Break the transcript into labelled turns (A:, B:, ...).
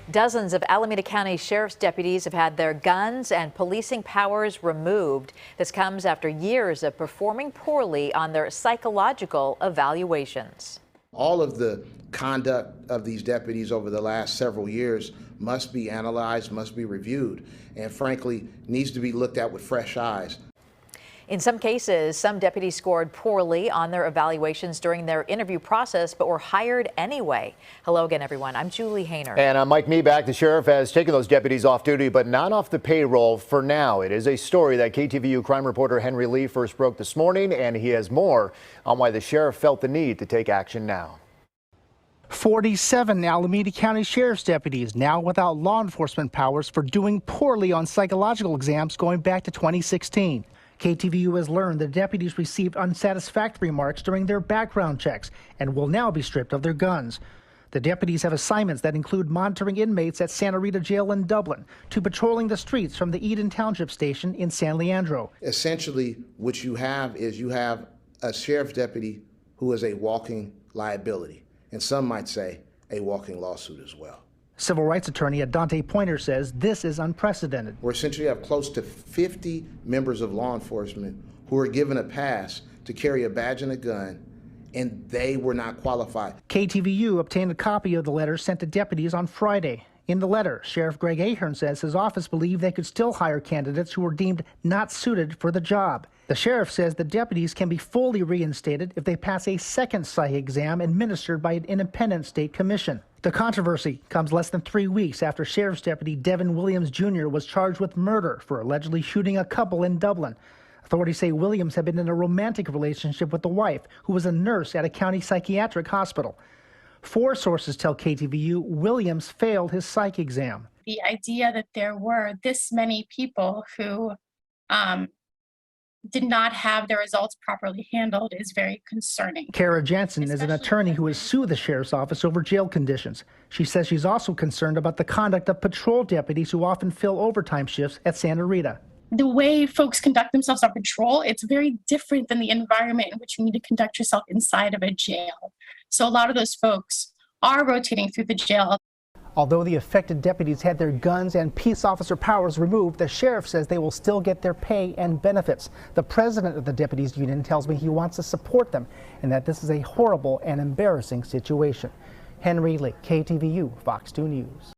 A: Dozens of Alameda County Sheriff's deputies have had their guns and policing powers removed. This comes after years of performing poorly on their psychological evaluations.
B: All of the conduct of these deputies over the last several years must be analyzed, must be reviewed, and frankly, needs to be looked at with fresh eyes.
A: In some cases, some deputies scored poorly on their evaluations during their interview process, but were hired anyway. Hello again, everyone. I'm Julie Hayner.
C: And I'm Mike Meeback. The sheriff has taken those deputies off duty, but not off the payroll for now. It is a story that KTVU crime reporter Henry Lee first broke this morning, and he has more on why the sheriff felt the need to take action now.
D: 47 Alameda County Sheriff's deputies now without law enforcement powers for doing poorly on psychological exams going back to 2016. KTVU has learned the deputies received unsatisfactory marks during their background checks and will now be stripped of their guns. The deputies have assignments that include monitoring inmates at Santa Rita Jail in Dublin to patrolling the streets from the Eden Township Station in San Leandro.
B: Essentially, what you have is you have a sheriff's deputy who is a walking liability, and some might say a walking lawsuit as well.
D: Civil rights attorney Dante Pointer says this is unprecedented.
B: We essentially have close to 50 members of law enforcement who are given a pass to carry a badge and a gun, and they were not qualified.
D: KTVU obtained a copy of the letter sent to deputies on Friday. In the letter, Sheriff Greg Ahern says his office believed they could still hire candidates who were deemed not suited for the job. The sheriff says the deputies can be fully reinstated if they pass a second psych exam administered by an independent state commission. The controversy comes less than 3 weeks after Sheriff's Deputy Devin Williams Jr. was charged with murder for allegedly shooting a couple in Dublin. Authorities say Williams had been in a romantic relationship with the wife, who was a nurse at a county psychiatric hospital. 4 sources tell KTVU Williams failed his psych exam.
E: The idea that there were this many people who did not have their results properly handled is very concerning.
D: Kara Jensen is an attorney who has sued the sheriff's office over jail conditions. She says she's also concerned about the conduct of patrol deputies who often fill overtime shifts at Santa Rita.
E: The way folks conduct themselves on patrol, it's very different than the environment in which you need to conduct yourself inside of a jail. So a lot of those folks are rotating through the jail.
D: Although the affected deputies had their guns and peace officer powers removed, the sheriff says they will still get their pay and benefits. The president of the deputies union tells me he wants to support them and that this is a horrible and embarrassing situation. Henry Lee, KTVU, Fox 2 News.